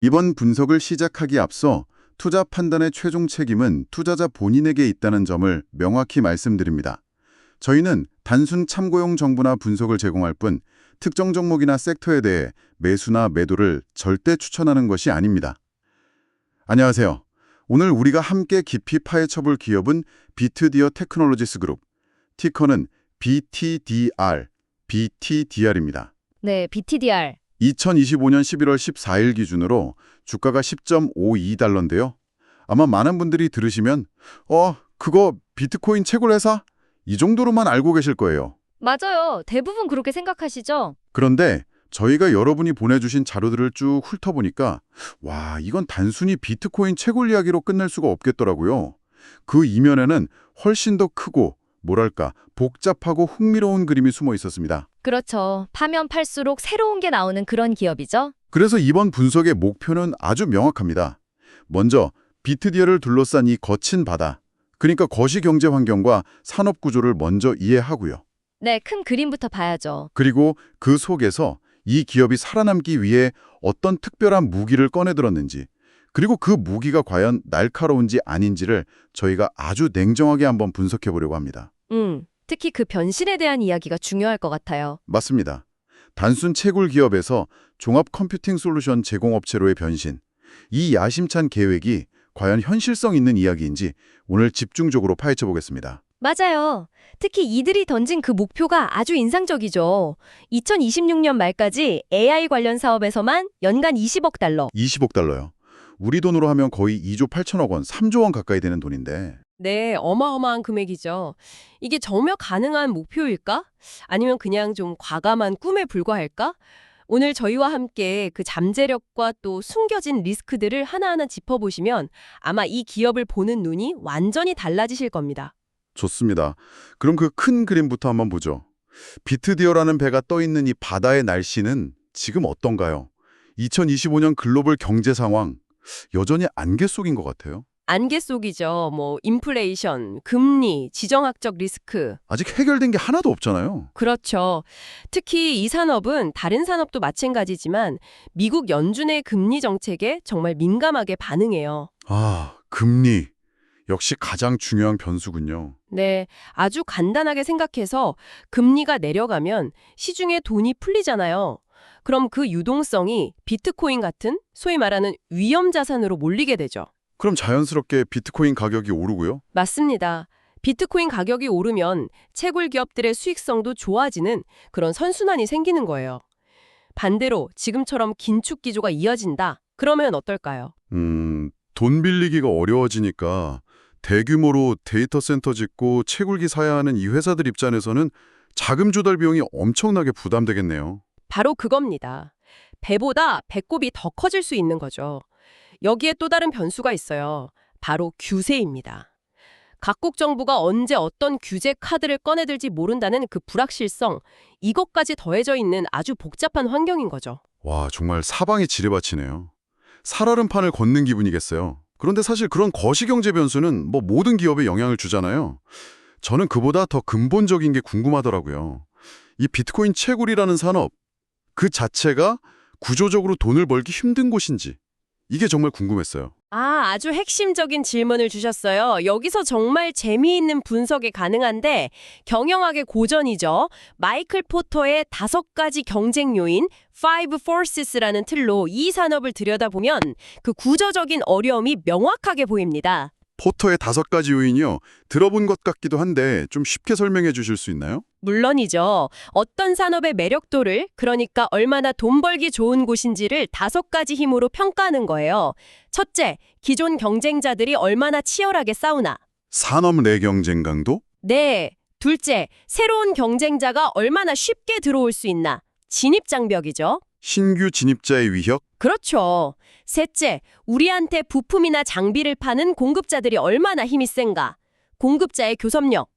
이번 분석을 시작하기 앞서 투자 판단의 최종 책임은 투자자 본인에게 있다는 점을 명확히 말씀드립니다. 저희는 단순 참고용 정보나 분석을 제공할 뿐 특정 종목이나 섹터에 대해 매수나 매도를 절대 추천하는 것이 아닙니다. 안녕하세요. 오늘 우리가 함께 깊이 파헤쳐볼 기업은 비트디어 테크놀로지스 그룹, 티커는 BTDR입니다. 네, BTDR. 2025년 11월 14일 기준으로 주가가 10.52달러인데요. 아마 많은 분들이 들으시면 그거 비트코인 채굴 회사? 이 정도로만 알고 계실 거예요. 맞아요. 대부분 그렇게 생각하시죠? 그런데 저희가 여러분이 보내주신 자료들을 쭉 훑어보니까 이건 단순히 비트코인 채굴 이야기로 끝낼 수가 없겠더라고요. 그 이면에는 훨씬 더 크고 복잡하고 흥미로운 그림이 숨어 있었습니다. 그렇죠. 파면 팔수록 새로운 게 나오는 그런 기업이죠. 그래서 이번 분석의 목표는 아주 명확합니다. 먼저 비트디어를 둘러싼 이 거친 바다, 그러니까 거시경제 환경과 산업 구조를 먼저 이해하고요. 네, 큰 그림부터 봐야죠. 그리고 그 속에서 이 기업이 살아남기 위해 어떤 특별한 무기를 꺼내들었는지, 그리고 그 무기가 과연 날카로운지 아닌지를 저희가 아주 냉정하게 한번 분석해 보려고 합니다. 특히 그 변신에 대한 이야기가 중요할 것 같아요. 맞습니다. 단순 채굴 기업에서 종합 컴퓨팅 솔루션 제공업체로의 변신, 이 야심찬 계획이 과연 현실성 있는 이야기인지 오늘 집중적으로 파헤쳐 보겠습니다. 맞아요. 특히 이들이 던진 그 목표가 아주 인상적이죠. 2026년 말까지 AI 관련 사업에서만 연간 20억 달러. 20억 달러요. 우리 돈으로 하면 거의 2조 8천억 원, 3조 원 가까이 되는 돈인데. 네, 어마어마한 금액이죠. 이게 정말 가능한 목표일까? 아니면 그냥 좀 과감한 꿈에 불과할까? 오늘 저희와 함께 그 잠재력과 또 숨겨진 리스크들을 하나하나 짚어보시면 아마 이 기업을 보는 눈이 완전히 달라지실 겁니다. 좋습니다. 그럼 그 큰 그림부터 한번 보죠. 비트디어라는 배가 떠 있는 이 바다의 날씨는 지금 어떤가요? 2025년 글로벌 경제 상황, 여전히 안개 속인 것 같아요. 안개 속이죠. 인플레이션, 금리, 지정학적 리스크. 아직 해결된 게 하나도 없잖아요. 그렇죠. 특히 이 산업은 다른 산업도 마찬가지지만 미국 연준의 금리 정책에 정말 민감하게 반응해요. 금리. 역시 가장 중요한 변수군요. 네, 아주 간단하게 생각해서 금리가 내려가면 시중에 돈이 풀리잖아요. 그럼 그 유동성이 비트코인 같은 소위 말하는 위험 자산으로 몰리게 되죠. 그럼 자연스럽게 비트코인 가격이 오르고요? 맞습니다. 비트코인 가격이 오르면 채굴 기업들의 수익성도 좋아지는 그런 선순환이 생기는 거예요. 반대로 지금처럼 긴축 기조가 이어진다. 그러면 어떨까요? 돈 빌리기가 어려워지니까 대규모로 데이터 센터 짓고 채굴기 사야 하는 이 회사들 입장에서는 자금 조달 비용이 엄청나게 부담되겠네요. 바로 그겁니다. 배보다 배꼽이 더 커질 수 있는 거죠. 여기에 또 다른 변수가 있어요. 바로 규제입니다. 각국 정부가 언제 어떤 규제 카드를 꺼내들지 모른다는 그 불확실성, 이것까지 더해져 있는 아주 복잡한 환경인 거죠. 정말 사방이 지뢰밭이네요. 살얼음판을 걷는 기분이겠어요. 그런데 사실 그런 거시경제 변수는 모든 기업에 영향을 주잖아요. 저는 그보다 더 근본적인 게 궁금하더라고요. 이 비트코인 채굴이라는 산업, 그 자체가 구조적으로 돈을 벌기 힘든 곳인지, 이게 정말 궁금했어요. 아주 핵심적인 질문을 주셨어요. 여기서 정말 재미있는 분석이 가능한데 경영학의 고전이죠. 마이클 포터의 5가지 경쟁 요인, Five Forces라는 틀로 이 산업을 들여다보면 그 구조적인 어려움이 명확하게 보입니다. 포터의 5가지 요인이요. 들어본 것 같기도 한데 좀 쉽게 설명해 주실 수 있나요? 물론이죠. 어떤 산업의 매력도를, 그러니까 얼마나 돈 벌기 좋은 곳인지를 5가지 힘으로 평가하는 거예요. 첫째, 기존 경쟁자들이 얼마나 치열하게 싸우나. 산업 내 경쟁 강도? 네. 둘째, 새로운 경쟁자가 얼마나 쉽게 들어올 수 있나. 진입장벽이죠. 신규 진입자의 위협? 그렇죠. 셋째, 우리한테 부품이나 장비를 파는 공급자들이 얼마나 힘이 센가. 공급자의 교섭력.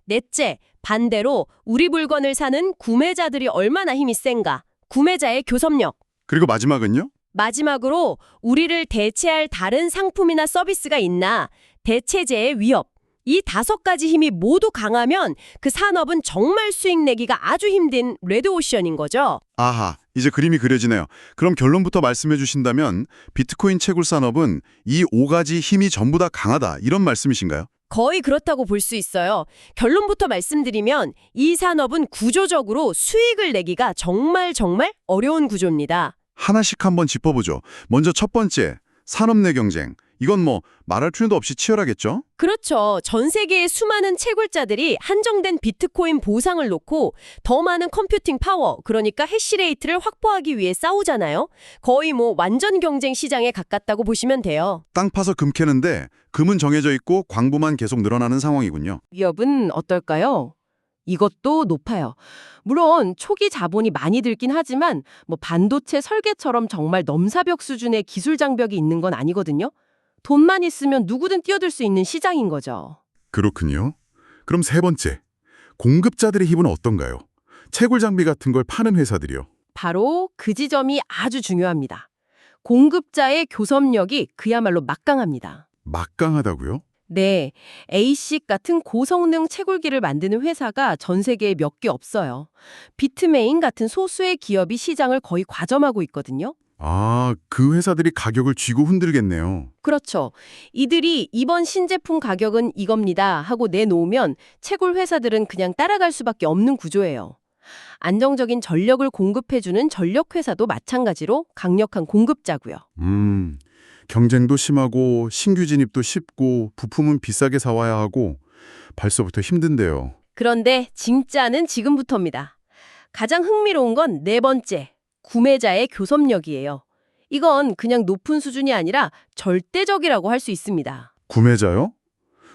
넷째, 반대로 우리 물건을 사는 구매자들이 얼마나 힘이 센가. 구매자의 교섭력. 그리고 마지막은요? 마지막으로 우리를 대체할 다른 상품이나 서비스가 있나. 대체제의 위협. 이 5가지 힘이 모두 강하면 그 산업은 정말 수익 내기가 아주 힘든 레드오션인 거죠. 이제 그림이 그려지네요. 그럼 결론부터 말씀해 주신다면 비트코인 채굴 산업은 이 5가지 힘이 전부 다 강하다 이런 말씀이신가요? 거의 그렇다고 볼 수 있어요. 결론부터 말씀드리면 이 산업은 구조적으로 수익을 내기가 정말 어려운 구조입니다. 하나씩 한번 짚어보죠. 먼저 첫 번째, 산업 내 경쟁. 이건 뭐 말할 필요도 없이 치열하겠죠? 그렇죠. 전 세계의 수많은 채굴자들이 한정된 비트코인 보상을 놓고 더 많은 컴퓨팅 파워, 그러니까 해시레이트를 확보하기 위해 싸우잖아요. 거의 뭐 완전 경쟁 시장에 가깝다고 보시면 돼요. 땅 파서 금 캐는데 금은 정해져 있고 광부만 계속 늘어나는 상황이군요. 위협은 어떨까요? 이것도 높아요. 물론 초기 자본이 많이 들긴 하지만 뭐 반도체 설계처럼 정말 넘사벽 수준의 기술 장벽이 있는 건 아니거든요. 돈만 있으면 누구든 뛰어들 수 있는 시장인 거죠. 그렇군요. 그럼 세 번째, 공급자들의 힘은 어떤가요? 채굴 장비 같은 걸 파는 회사들이요. 바로 그 지점이 아주 중요합니다. 공급자의 교섭력이 그야말로 막강합니다. 막강하다고요? 네, ASIC 같은 고성능 채굴기를 만드는 회사가 전 세계에 몇 개 없어요. 비트메인 같은 소수의 기업이 시장을 거의 과점하고 있거든요. 아, 그 회사들이 가격을 쥐고 흔들겠네요. 그렇죠. 이들이 이번 신제품 가격은 이겁니다 하고 내놓으면 채굴 회사들은 그냥 따라갈 수밖에 없는 구조예요. 안정적인 전력을 공급해주는 전력회사도 마찬가지로 강력한 공급자고요. 경쟁도 심하고 신규 진입도 쉽고 부품은 비싸게 사와야 하고 벌써부터 힘든데요. 그런데 진짜는 지금부터입니다. 가장 흥미로운 건 네 번째, 구매자의 교섭력이에요. 이건 그냥 높은 수준이 아니라 절대적이라고 할 수 있습니다. 구매자요?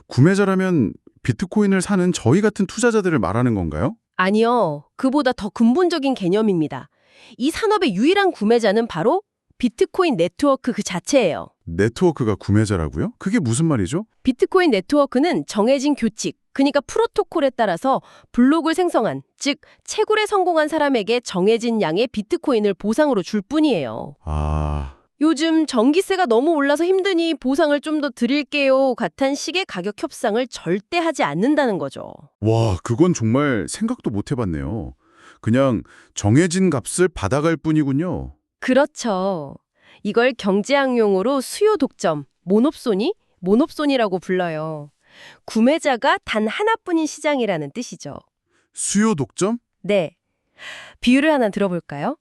구매자라면 비트코인을 사는 저희 같은 투자자들을 말하는 건가요? 아니요. 그보다 더 근본적인 개념입니다. 이 산업의 유일한 구매자는 바로 비트코인 네트워크 그 자체예요. 네트워크가 구매자라고요? 그게 무슨 말이죠? 비트코인 네트워크는 정해진 규칙, 그러니까 프로토콜에 따라서 블록을 생성한, 즉 채굴에 성공한 사람에게 정해진 양의 비트코인을 보상으로 줄 뿐이에요. 아, 요즘 전기세가 너무 올라서 힘드니 보상을 좀 더 드릴게요 같은 식의 가격 협상을 절대 하지 않는다는 거죠. 와, 그건 정말 생각도 못 해봤네요. 그냥 정해진 값을 받아갈 뿐이군요. 그렇죠. 이걸 경제학용어로 수요 독점, 모놉소니라고 불러요. 구매자가 단 하나뿐인 시장이라는 뜻이죠. 수요 독점? 네. 비유를 하나 들어볼까요?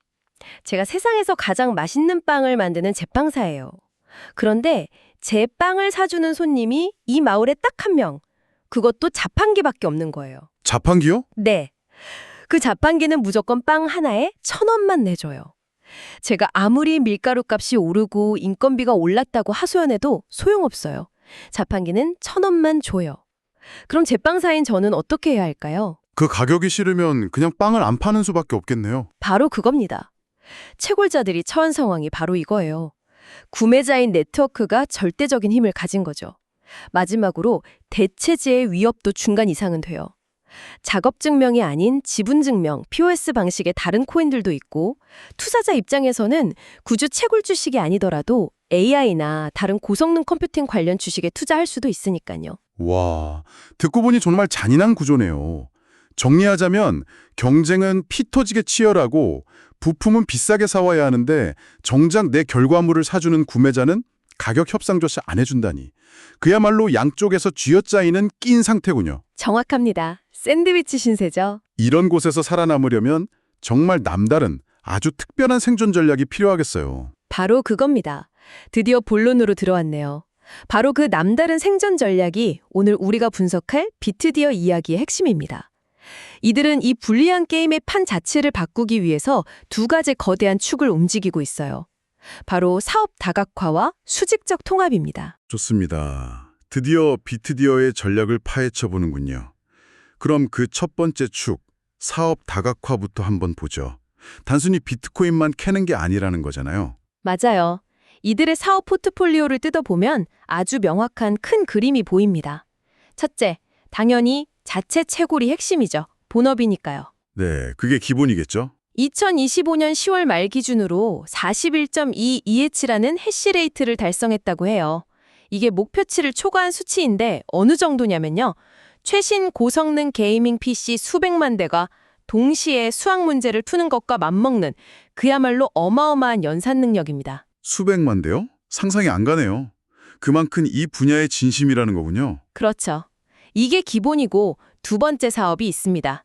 제가 세상에서 가장 맛있는 빵을 만드는 제빵사예요. 그런데 제 빵을 사주는 손님이 이 마을에 딱 한 명. 그것도 자판기밖에 없는 거예요. 자판기요? 네. 그 자판기는 무조건 빵 하나에 1,000원만 내줘요. 제가 아무리 밀가루 값이 오르고 인건비가 올랐다고 하소연해도 소용없어요. 자판기는 1,000원만 줘요. 그럼 제빵사인 저는 어떻게 해야 할까요? 그 가격이 싫으면 그냥 빵을 안 파는 수밖에 없겠네요. 바로 그겁니다. 채굴자들이 처한 상황이 바로 이거예요. 구매자인 네트워크가 절대적인 힘을 가진 거죠. 마지막으로 대체제의 위협도 중간 이상은 돼요. 작업 증명이 아닌 지분 증명, POS 방식의 다른 코인들도 있고 투자자 입장에서는 굳이 채굴 주식이 아니더라도 AI나 다른 고성능 컴퓨팅 관련 주식에 투자할 수도 있으니까요. 와, 듣고 보니 정말 잔인한 구조네요. 정리하자면 경쟁은 피 터지게 치열하고 부품은 비싸게 사와야 하는데 정작 내 결과물을 사주는 구매자는 가격 협상조차 안 해준다니. 그야말로 양쪽에서 쥐어짜이는 낀 상태군요. 정확합니다. 샌드위치 신세죠. 이런 곳에서 살아남으려면 정말 남다른 아주 특별한 생존 전략이 필요하겠어요. 바로 그겁니다. 드디어 본론으로 들어왔네요. 바로 그 남다른 생존 전략이 오늘 우리가 분석할 비트디어 이야기의 핵심입니다. 이들은 이 불리한 게임의 판 자체를 바꾸기 위해서 두 가지 거대한 축을 움직이고 있어요. 바로 사업 다각화와 수직적 통합입니다. 좋습니다. 드디어 비트디어의 전략을 파헤쳐 보는군요. 그럼 그 첫 번째 축, 사업 다각화부터 한번 보죠. 단순히 비트코인만 캐는 게 아니라는 거잖아요. 맞아요. 이들의 사업 포트폴리오를 뜯어보면 아주 명확한 큰 그림이 보입니다. 첫째, 당연히 자체 채굴이 핵심이죠. 본업이니까요. 네, 그게 기본이겠죠? 2025년 10월 말 기준으로 41.2 EH라는 해시레이트를 달성했다고 해요. 이게 목표치를 초과한 수치인데 어느 정도냐면요. 최신 고성능 게이밍 PC 수백만 대가 동시에 수학 문제를 푸는 것과 맞먹는 그야말로 어마어마한 연산 능력입니다. 수백만 대요? 상상이 안 가네요. 그만큼 이 분야의 진심이라는 거군요. 그렇죠. 이게 기본이고 두 번째 사업이 있습니다.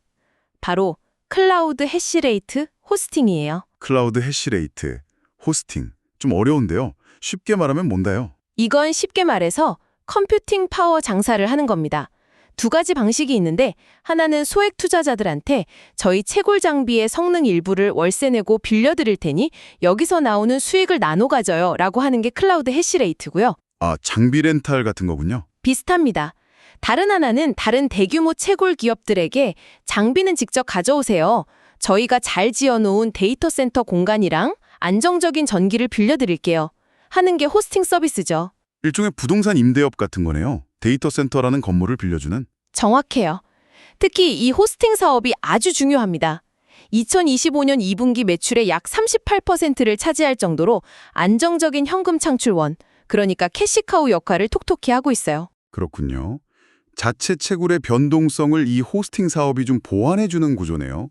바로 클라우드 해시레이트 호스팅이에요. 클라우드 해시레이트, 호스팅. 좀 어려운데요. 쉽게 말하면 뭔가요? 이건 쉽게 말해서 컴퓨팅 파워 장사를 하는 겁니다. 두 가지 방식이 있는데 하나는 소액 투자자들한테 저희 채굴 장비의 성능 일부를 월세 내고 빌려드릴 테니 여기서 나오는 수익을 나눠 가져요 라고 하는 게 클라우드 해시레이트고요. 아, 장비 렌탈 같은 거군요. 비슷합니다. 다른 하나는 다른 대규모 채굴 기업들에게 장비는 직접 가져오세요. 저희가 잘 지어놓은 데이터 센터 공간이랑 안정적인 전기를 빌려드릴게요. 하는 게 호스팅 서비스죠. 일종의 부동산 임대업 같은 거네요. 데이터 센터라는 건물을 빌려주는. 정확해요. 특히 이 호스팅 사업이 아주 중요합니다. 2025년 2분기 매출의 약 38%를 차지할 정도로 안정적인 현금 창출원, 그러니까 캐시카우 역할을 톡톡히 하고 있어요. 그렇군요. 자체 채굴의 변동성을 이 호스팅 사업이 좀 보완해주는 구조네요.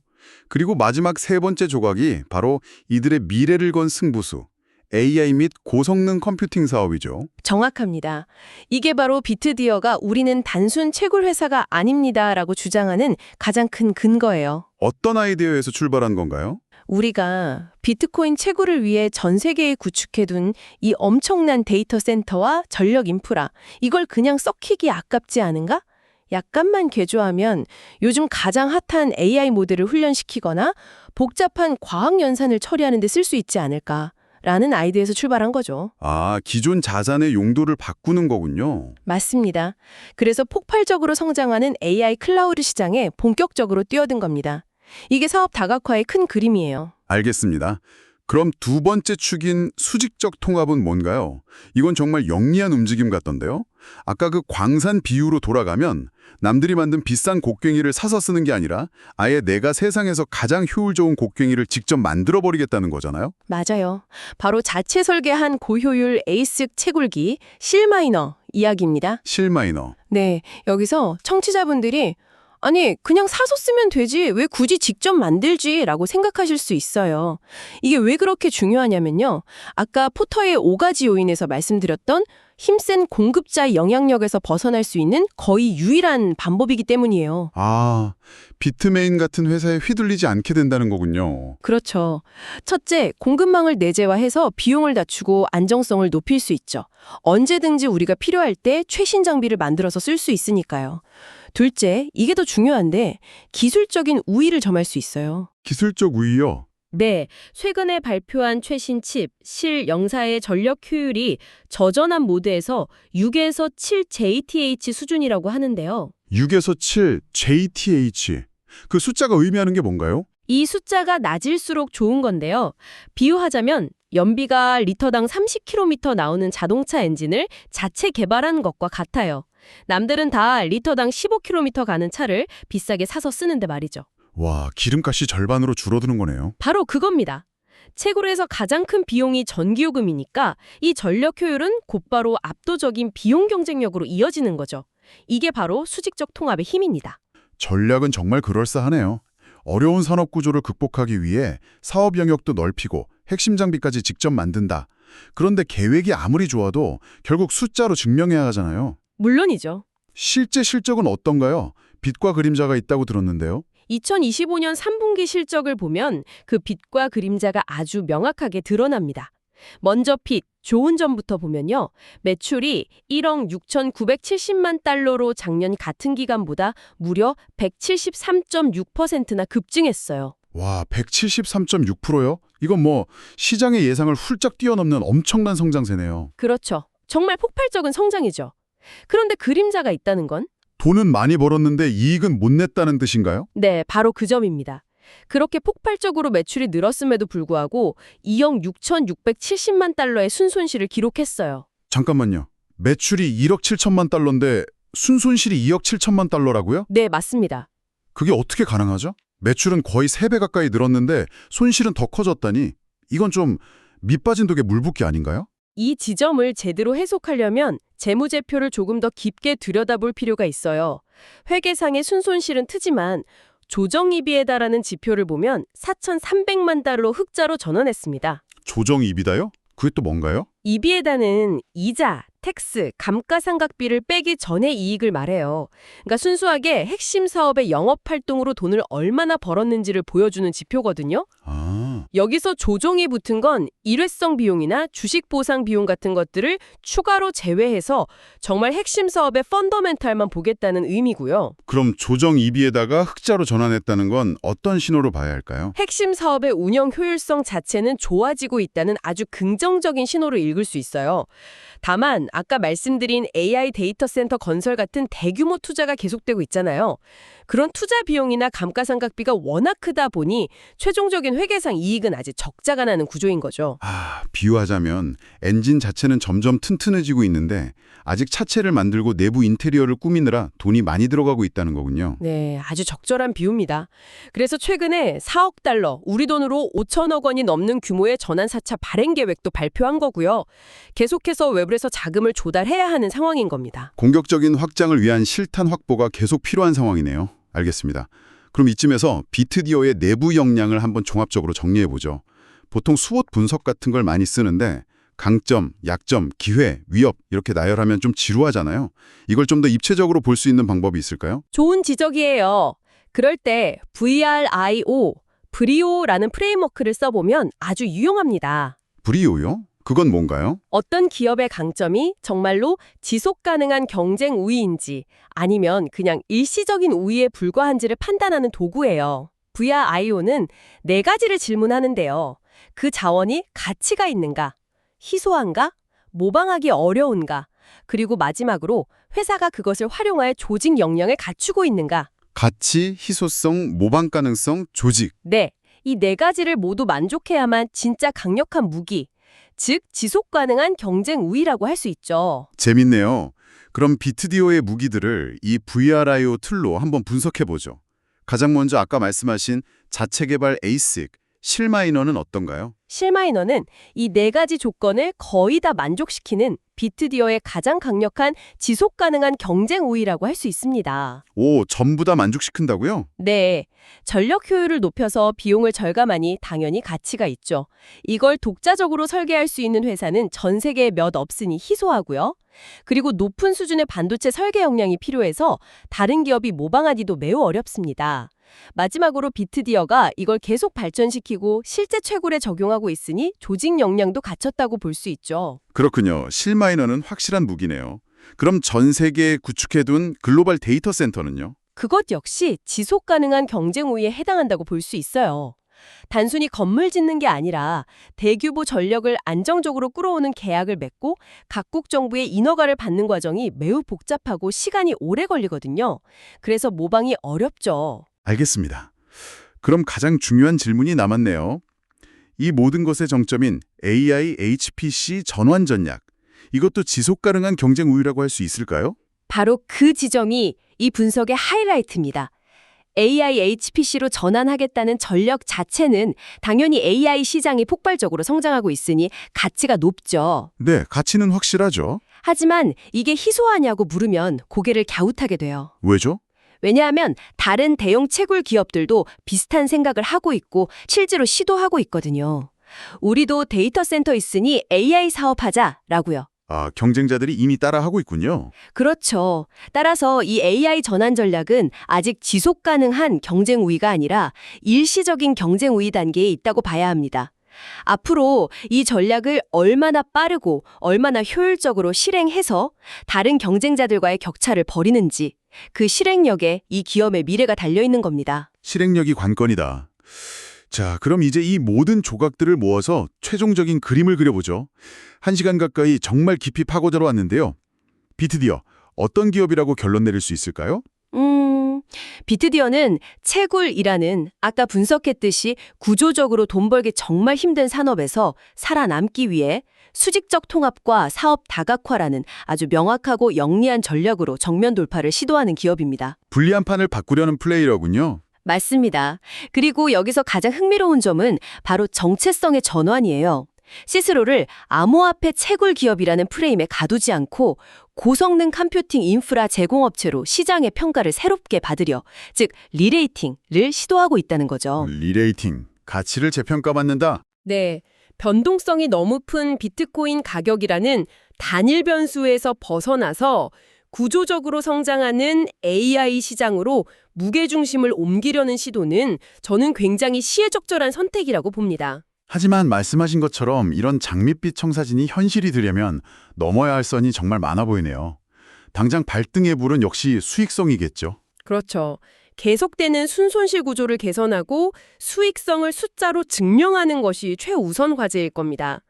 그리고 마지막 세 번째 조각이 바로 이들의 미래를 건 승부수, AI 및 고성능 컴퓨팅 사업이죠. 정확합니다. 이게 바로 비트디어가 우리는 단순 채굴 회사가 아닙니다라고 주장하는 가장 큰 근거예요. 어떤 아이디어에서 출발한 건가요? 우리가 비트코인 채굴을 위해 전 세계에 구축해둔 이 엄청난 데이터 센터와 전력 인프라, 이걸 그냥 썩히기 아깝지 않은가? 약간만 개조하면 요즘 가장 핫한 AI 모델을 훈련시키거나 복잡한 과학 연산을 처리하는 데 쓸 수 있지 않을까라는 아이디어에서 출발한 거죠. 아, 기존 자산의 용도를 바꾸는 거군요. 맞습니다. 그래서 폭발적으로 성장하는 AI 클라우드 시장에 본격적으로 뛰어든 겁니다. 이게 사업 다각화의 큰 그림이에요. 알겠습니다. 그럼 두 번째 축인 수직적 통합은 뭔가요? 이건 정말 영리한 움직임 같던데요. 아까 그 광산 비유로 돌아가면 남들이 만든 비싼 곡괭이를 사서 쓰는 게 아니라 아예 내가 세상에서 가장 효율 좋은 곡괭이를 직접 만들어버리겠다는 거잖아요. 맞아요. 바로 자체 설계한 고효율 에이스 채굴기 실마이너 이야기입니다. 실마이너. 네, 여기서 청취자분들이 아니, 그냥 사서 쓰면 되지 왜 굳이 직접 만들지라고 생각하실 수 있어요. 이게 왜 그렇게 중요하냐면요. 아까 포터의 5가지 요인에서 말씀드렸던 힘센 공급자의 영향력에서 벗어날 수 있는 거의 유일한 방법이기 때문이에요. 아, 비트메인 같은 회사에 휘둘리지 않게 된다는 거군요. 그렇죠. 첫째, 공급망을 내재화해서 비용을 낮추고 안정성을 높일 수 있죠. 언제든지 우리가 필요할 때 최신 장비를 만들어서 쓸 수 있으니까요. 둘째, 이게 더 중요한데 기술적인 우위를 점할 수 있어요. 기술적 우위요? 네, 최근에 발표한 최신 칩, 실 영사의 전력 효율이 저전압 모드에서 6에서 7 JTH 수준이라고 하는데요. 6에서 7 JTH. 그 숫자가 의미하는 게 뭔가요? 이 숫자가 낮을수록 좋은 건데요. 비유하자면 연비가 리터당 30km 나오는 자동차 엔진을 자체 개발한 것과 같아요. 남들은 다 리터당 15km 가는 차를 비싸게 사서 쓰는데 말이죠. 와, 기름값이 절반으로 줄어드는 거네요. 바로 그겁니다. 채굴에서 가장 큰 비용이 전기요금이니까 이 전력 효율은 곧바로 압도적인 비용 경쟁력으로 이어지는 거죠. 이게 바로 수직적 통합의 힘입니다. 전략은 정말 그럴싸하네요. 어려운 산업 구조를 극복하기 위해 사업 영역도 넓히고 핵심 장비까지 직접 만든다. 그런데 계획이 아무리 좋아도 결국 숫자로 증명해야 하잖아요. 물론이죠. 실제 실적은 어떤가요? 빛과 그림자가 있다고 들었는데요. 2025년 3분기 실적을 보면 그 빛과 그림자가 아주 명확하게 드러납니다. 먼저 빛, 좋은 점부터 보면요. 매출이 1억 6,970만 달러로 작년 같은 기간보다 무려 173.6%나 급증했어요. 와, 173.6%요? 이건 뭐 시장의 예상을 훌쩍 뛰어넘는 엄청난 성장세네요. 그렇죠. 정말 폭발적인 성장이죠. 그런데 그림자가 있다는 건? 돈은 많이 벌었는데 이익은 못 냈다는 뜻인가요? 네, 바로 그 점입니다. 그렇게 폭발적으로 매출이 늘었음에도 불구하고 2억 6,670만 달러의 순손실을 기록했어요. 잠깐만요. 매출이 1억 7천만 달러인데 순손실이 2억 7천만 달러라고요? 네, 맞습니다. 그게 어떻게 가능하죠? 매출은 거의 3배 가까이 늘었는데 손실은 더 커졌다니 이건 좀 밑빠진 독에 물 붓기 아닌가요? 이 지점을 제대로 해석하려면 재무제표를 조금 더 깊게 들여다볼 필요가 있어요. 회계상의 순손실은 트지만 조정이비에다라는 지표를 보면 4,300만 달러 흑자로 전환했습니다. 조정 이비다요? 그게 또 뭔가요? 이비에다는 이자, 텍스, 감가상각비를 빼기 전의 이익을 말해요. 그러니까 순수하게 핵심 사업의 영업활동으로 돈을 얼마나 벌었는지를 보여주는 지표거든요. 아, 여기서 조정이 붙은 건 일회성 비용이나 주식 보상 비용 같은 것들을 추가로 제외해서 정말 핵심 사업의 펀더멘탈만 보겠다는 의미고요. 그럼 조정 이비에다가 흑자로 전환했다는 건 어떤 신호로 봐야 할까요? 핵심 사업의 운영 효율성 자체는 좋아지고 있다는 아주 긍정적인 신호로 읽을 수 있어요. 다만 아까 말씀드린 AI 데이터 센터 건설 같은 대규모 투자가 계속되고 있잖아요. 그런 투자 비용이나 감가상각비가 워낙 크다 보니 최종적인 회계상 이익은 아직 적자가 나는 구조인 거죠. 아, 비유하자면 엔진 자체는 점점 튼튼해지고 있는데 아직 차체를 만들고 내부 인테리어를 꾸미느라 돈이 많이 들어가고 있다는 거군요. 네, 아주 적절한 비유입니다. 그래서 최근에 4억 달러, 우리 돈으로 5천억 원이 넘는 규모의 전환 4차 발행 계획도 발표한 거고요. 계속해서 외부에서 자금을 조달해야 하는 상황인 겁니다. 공격적인 확장을 위한 실탄 확보가 계속 필요한 상황이네요. 알겠습니다. 그럼 이쯤에서 비트디어의 내부 역량을 한번 종합적으로 정리해보죠. 보통 수옷 분석 같은 걸 많이 쓰는데 강점, 약점, 기회, 위협 이렇게 나열하면 좀 지루하잖아요. 이걸 좀 더 입체적으로 볼 수 있는 방법이 있을까요? 좋은 지적이에요. 그럴 때 VRIO, 브리오라는 프레임워크를 써보면 아주 유용합니다. 브리오요? 그건 뭔가요? 어떤 기업의 강점이 정말로 지속 가능한 경쟁 우위인지 아니면 그냥 일시적인 우위에 불과한지를 판단하는 도구예요. VRIO는 4가지를 질문하는데요. 그 자원이 가치가 있는가? 희소한가? 모방하기 어려운가? 그리고 마지막으로 회사가 그것을 활용할 조직 역량을 갖추고 있는가? 가치, 희소성, 모방 가능성, 조직. 네, 이 4가지를 모두 만족해야만 진짜 강력한 무기, 즉 지속 가능한 경쟁 우위라고 할 수 있죠. 재밌네요. 그럼 비트디오의 무기들을 이 VRIO 툴로 한번 분석해보죠. 가장 먼저 아까 말씀하신 자체 개발 ASIC, 실마이너는 어떤가요? 실마이너는 이 4가지 조건을 거의 다 만족시키는 비트디어의 가장 강력한 지속 가능한 경쟁 우위라고 할 수 있습니다. 오, 전부 다 만족시킨다고요? 네, 전력 효율을 높여서 비용을 절감하니 당연히 가치가 있죠. 이걸 독자적으로 설계할 수 있는 회사는 전 세계에 몇 없으니 희소하고요. 그리고 높은 수준의 반도체 설계 역량이 필요해서 다른 기업이 모방하기도 매우 어렵습니다. 마지막으로 비트디어가 이걸 계속 발전시키고 실제 채굴에 적용하고 있으니 조직 역량도 갖췄다고 볼 수 있죠. 그렇군요. 실마이너는 확실한 무기네요. 그럼 전 세계에 구축해둔 글로벌 데이터 센터는요? 그것 역시 지속 가능한 경쟁 우위에 해당한다고 볼 수 있어요. 단순히 건물 짓는 게 아니라 대규모 전력을 안정적으로 끌어오는 계약을 맺고 각국 정부의 인허가를 받는 과정이 매우 복잡하고 시간이 오래 걸리거든요. 그래서 모방이 어렵죠. 알겠습니다. 그럼 가장 중요한 질문이 남았네요. 이 모든 것의 정점인 AI, HPC 전환 전략. 이것도 지속 가능한 경쟁 우위라고 할 수 있을까요? 바로 그 지점이 이 분석의 하이라이트입니다. AI HPC로 전환하겠다는 전력 자체는 당연히 AI 시장이 폭발적으로 성장하고 있으니 가치가 높죠. 네, 가치는 확실하죠. 하지만 이게 희소하냐고 물으면 고개를 갸웃하게 돼요. 왜죠? 왜냐하면 다른 대형 채굴 기업들도 비슷한 생각을 하고 있고 실제로 시도하고 있거든요. 우리도 데이터 센터 있으니 AI 사업하자라고요. 아, 경쟁자들이 이미 따라하고 있군요. 그렇죠. 따라서 이 AI 전환 전략은 아직 지속 가능한 경쟁 우위가 아니라 일시적인 경쟁 우위 단계에 있다고 봐야 합니다. 앞으로 이 전략을 얼마나 빠르고 얼마나 효율적으로 실행해서 다른 경쟁자들과의 격차를 벌이는지 그 실행력에 이 기업의 미래가 달려있는 겁니다. 실행력이 관건이다. 자, 그럼 이제 이 모든 조각들을 모아서 최종적인 그림을 그려보죠. 1시간 가까이 정말 깊이 파고들어 왔는데요. 비트디어, 어떤 기업이라고 결론 내릴 수 있을까요? 비트디어는 채굴이라는 아까 분석했듯이 구조적으로 돈 벌기 정말 힘든 산업에서 살아남기 위해 수직적 통합과 사업 다각화라는 아주 명확하고 영리한 전략으로 정면 돌파를 시도하는 기업입니다. 불리한 판을 바꾸려는 플레이어군요. 맞습니다. 그리고 여기서 가장 흥미로운 점은 바로 정체성의 전환이에요. 스스로를 암호화폐 채굴 기업이라는 프레임에 가두지 않고 고성능 컴퓨팅 인프라 제공업체로 시장의 평가를 새롭게 받으려, 즉 리레이팅을 시도하고 있다는 거죠. 리레이팅, 가치를 재평가받는다. 네, 변동성이 너무 큰 비트코인 가격이라는 단일 변수에서 벗어나서 구조적으로 성장하는 AI 시장으로 무게중심을 옮기려는 시도는 저는 굉장히 시의적절한 선택이라고 봅니다. 하지만 말씀하신 것처럼 이런 장밋빛 청사진이 현실이 되려면 넘어야 할 선이 정말 많아 보이네요. 당장 발등에 불은 역시 수익성이겠죠. 그렇죠. 계속되는 순손실 구조를 개선하고 수익성을 숫자로 증명하는 것이 최우선 과제일 겁니다.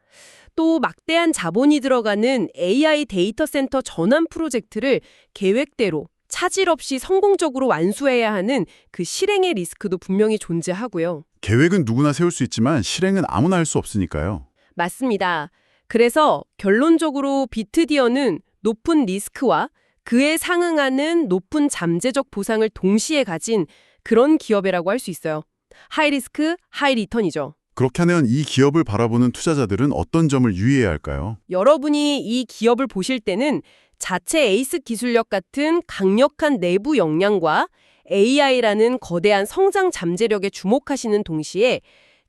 또 막대한 자본이 들어가는 AI 데이터 센터 전환 프로젝트를 계획대로 차질 없이 성공적으로 완수해야 하는 그 실행의 리스크도 분명히 존재하고요. 계획은 누구나 세울 수 있지만 실행은 아무나 할 수 없으니까요. 맞습니다. 그래서 결론적으로 비트디어는 높은 리스크와 그에 상응하는 높은 잠재적 보상을 동시에 가진 그런 기업이라고 할 수 있어요. 하이 리스크, 하이 리턴이죠. 그렇게 하면 이 기업을 바라보는 투자자들은 어떤 점을 유의해야 할까요? 여러분이 이 기업을 보실 때는 자체 에이스 기술력 같은 강력한 내부 역량과 AI라는 거대한 성장 잠재력에 주목하시는 동시에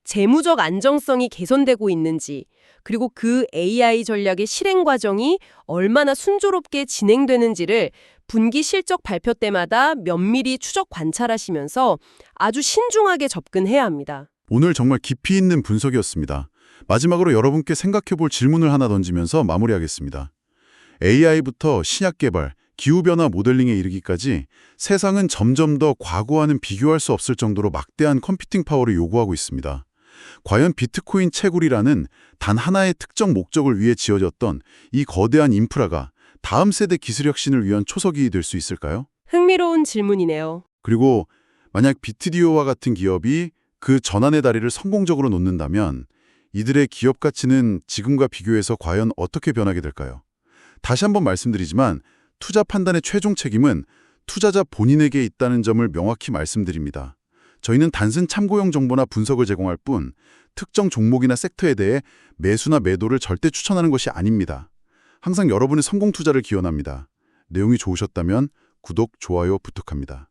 재무적 안정성이 개선되고 있는지, 그리고 그 AI 전략의 실행 과정이 얼마나 순조롭게 진행되는지를 분기 실적 발표 때마다 면밀히 추적 관찰하시면서 아주 신중하게 접근해야 합니다. 오늘 정말 깊이 있는 분석이었습니다. 마지막으로 여러분께 생각해볼 질문을 하나 던지면서 마무리하겠습니다. AI부터 신약 개발, 기후변화 모델링에 이르기까지 세상은 점점 더 과거와는 비교할 수 없을 정도로 막대한 컴퓨팅 파워를 요구하고 있습니다. 과연 비트코인 채굴이라는 단 하나의 특정 목적을 위해 지어졌던 이 거대한 인프라가 다음 세대 기술 혁신을 위한 초석이 될 수 있을까요? 흥미로운 질문이네요. 그리고 만약 비트디오와 같은 기업이 그 전환의 다리를 성공적으로 놓는다면 이들의 기업 가치는 지금과 비교해서 과연 어떻게 변하게 될까요? 다시 한번 말씀드리지만 투자 판단의 최종 책임은 투자자 본인에게 있다는 점을 명확히 말씀드립니다. 저희는 단순 참고용 정보나 분석을 제공할 뿐 특정 종목이나 섹터에 대해 매수나 매도를 절대 추천하는 것이 아닙니다. 항상 여러분의 성공 투자를 기원합니다. 내용이 좋으셨다면 구독, 좋아요 부탁합니다.